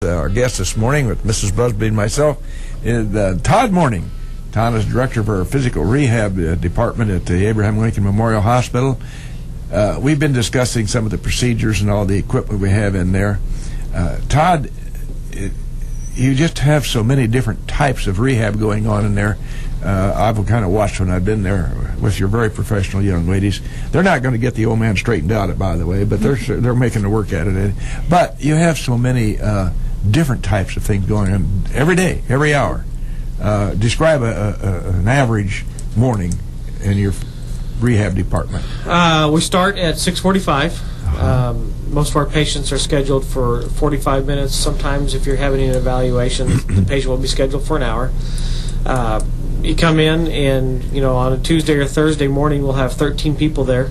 Our guest this morning with Mrs. Busby and myself is Todd Mourning. Todd is director of our physical rehab department at the Abraham Lincoln Memorial Hospital. We've been discussing some of the procedures and all the equipment we have in there. Todd, you just have so many different types of rehab going on in there. I've kind of watched when I've been there with your very professional young ladies. They're not going to get the old man straightened out, by the way, but they're making the work at it. But you have so many different types of things going on every day, every hour. Describe an average morning in your rehab department. We start at 6:45. Most of our patients are scheduled for 45 minutes. Sometimes if you're having an evaluation, the patient will be scheduled for an hour. You come in and, on a Tuesday or Thursday morning, we'll have 13 people there,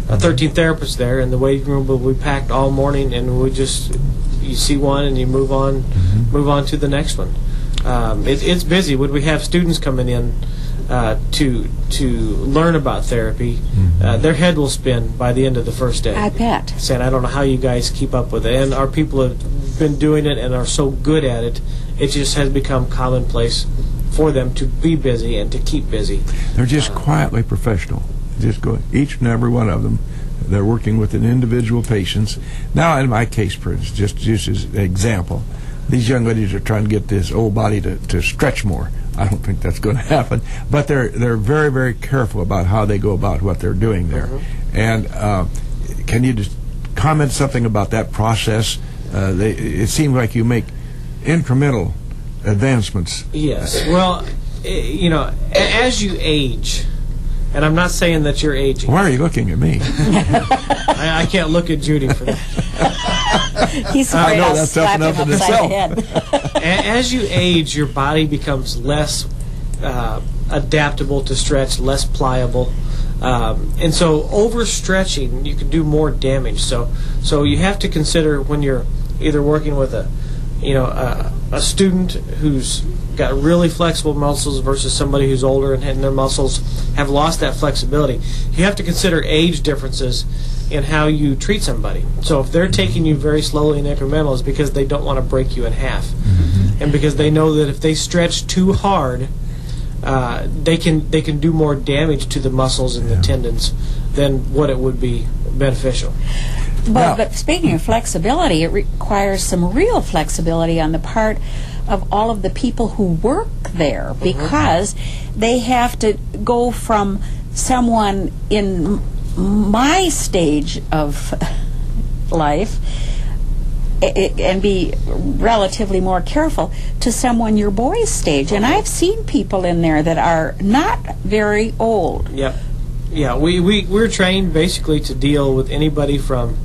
13 therapists there, and the waiting room will be packed all morning, and you see one and you move on to the next one. It's busy. When we have students coming in to learn about therapy, their head will spin by the end of the first day. I bet. Saying, I don't know how you guys keep up with it. And our people have been doing it and are so good at it, it just has become commonplace for them to be busy and to keep busy. They're just quietly professional. Just go, each and every one of them. They're working with an individual patients. Now, in my case, just as an example, these young ladies are trying to get this old body to stretch more. I don't think that's going to happen. But they're very, very careful about how they go about what they're doing there. And can you just comment something about that process? It seems like you make incremental advancements. Yes. Well, as you age, and I'm not saying that you're aging. Why are you looking at me? I can't look at Judy for that. He's I know that's tough enough in itself. As you age, your body becomes less adaptable to stretch, less pliable, and so overstretching, you can do more damage. So you have to consider when you're either working with a student who's got really flexible muscles versus somebody who's older and their muscles have lost that flexibility. You have to consider age differences in how you treat somebody. So if they're taking you very slowly and incremental, it's because they don't want to break you in half. And because they know that if they stretch too hard, they can do more damage to the muscles and the tendons than what it would be beneficial. But speaking of flexibility, it requires some real flexibility on the part of all of the people who work there, because they have to go from someone in my stage of life and be relatively more careful to someone your boy's stage. And I've seen people in there that are not very old. Yep. Yeah, we're trained basically to deal with anybody from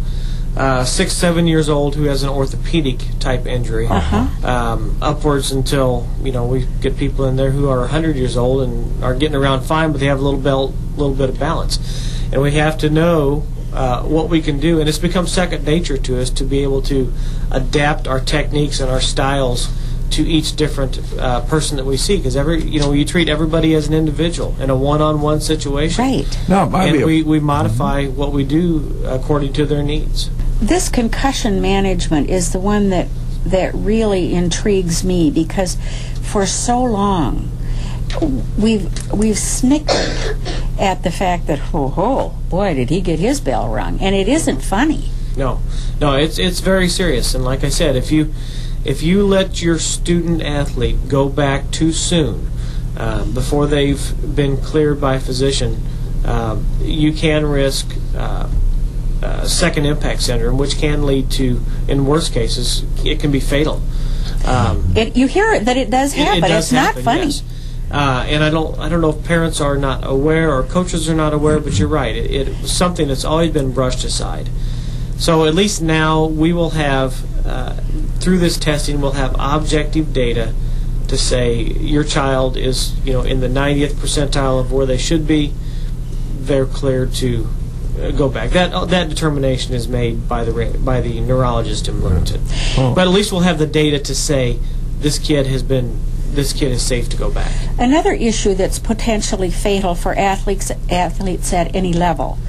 6, 7 years old who has an orthopedic type injury, upwards until we get people in there who are 100 years old and are getting around fine, but they have a little bit of balance, and we have to know what we can do, and it's become second nature to us to be able to adapt our techniques and our styles to each different person that we see, because you treat everybody as an individual in a one-on-one situation, right? And we modify what we do according to their needs. This concussion management is the one that really intrigues me, because for so long we've snickered at the fact that oh boy, did he get his bell rung, and it isn't funny. No, it's very serious. And like I said, if you let your student athlete go back too soon, before they've been cleared by a physician, you can risk second impact syndrome, which can lead to, in worst cases, it can be fatal. You hear that it does happen. It's not funny. Yes. And I don't know if parents are not aware or coaches are not aware, but you're right. It's something that's always been brushed aside. So at least now we will have, through this testing, we'll have objective data to say your child is, in the 90th percentile of where they should be. They're cleared to go back. That determination is made by the neurologist in Bloomington. But at least we'll have the data to say this kid is safe to go back. Another issue that's potentially fatal for athletes at any level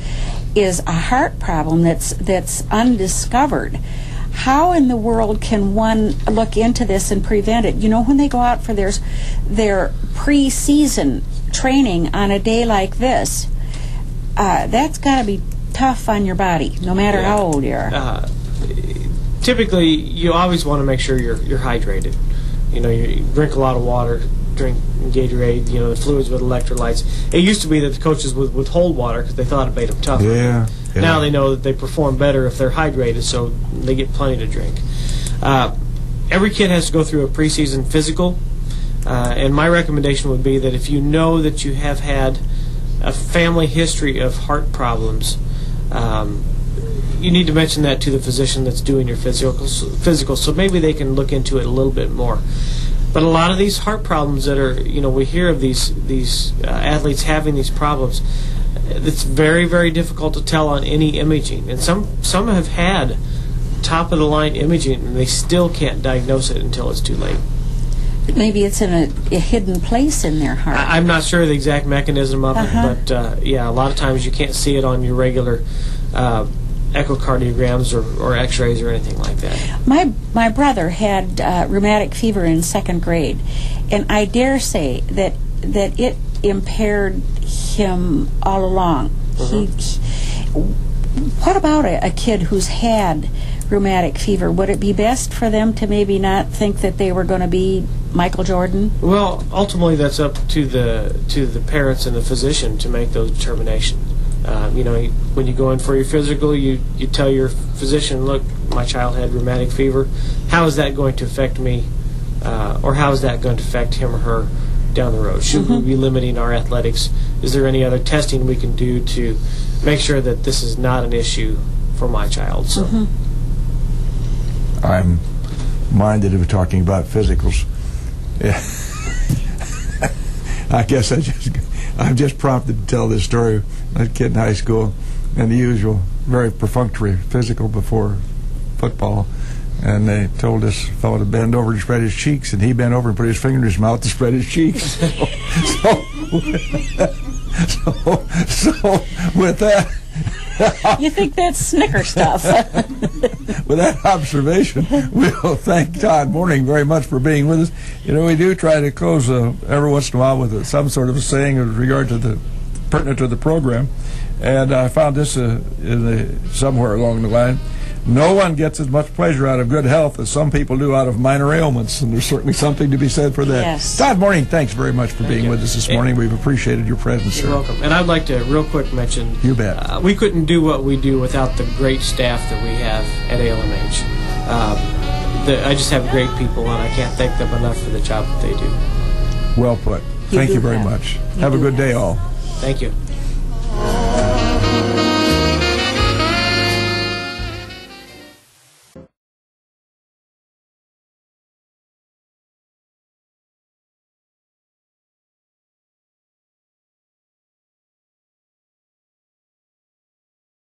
is a heart problem that's undiscovered. how in the world can one look into this and prevent it? You know, when they go out for their pre-season training on a day like this, that's got to be tough on your body, no matter how old you are. Typically, you always want to make sure you're hydrated. You know, you drink a lot of water, drink Gatorade, you know, the fluids with electrolytes. It used to be that the coaches would withhold water because they thought it made them tougher. Yeah. Now they know that they perform better if they're hydrated, so they get plenty to drink. Every kid has to go through a preseason physical, and my recommendation would be that if you know that you have had a family history of heart problems, you need to mention that to the physician that's doing your physical, so maybe they can look into it a little bit more. But a lot of these heart problems that are, you know, we hear of these athletes having these problems. It's very, very difficult to tell on any imaging, and some have had top of the line imaging, and they still can't diagnose it until it's too late. Maybe it's in a hidden place in their heart. I'm not sure the exact mechanism of it, but yeah, a lot of times you can't see it on your regular echocardiograms or x-rays or anything like that. My brother had rheumatic fever in 2nd grade, and I dare say that it impaired him all along. What about a kid who's had rheumatic fever? Would it be best for them to maybe not think that they were going to be Michael Jordan? Well, ultimately that's up to the parents and the physician to make those determinations. You know, when you go in for your physical, you tell your physician, look, my child had rheumatic fever. How is that going to affect me, or how is that going to affect him or her down the road? Should we be limiting our athletics? Is there any other testing we can do to make sure that this is not an issue for my child? So, I'm minded of talking about physicals. Yeah. I guess I'm just prompted to tell this story. A kid in high school, and the usual very perfunctory physical before football, and they told this fellow to bend over and spread his cheeks, and he bent over and put his finger in his mouth to spread his cheeks. So with that, you think that's Snicker stuff? With that observation, we'll thank Todd Mourning very much for being with us. You know, we do try to close every once in a while with some sort of a saying with regard to pertinent to the program, and I found this somewhere along the line. No one gets as much pleasure out of good health as some people do out of minor ailments, and there's certainly something to be said for that. Yes. Todd Mourning, thanks very much for being with us this morning. We've appreciated your presence, sir. You're welcome. And I'd like to real quick mention, you bet, we couldn't do what we do without the great staff that we have at ALMH. I just have great people, and I can't thank them enough for the job that they do. Well put. Thank you very much. Have a good day, all. Thank you.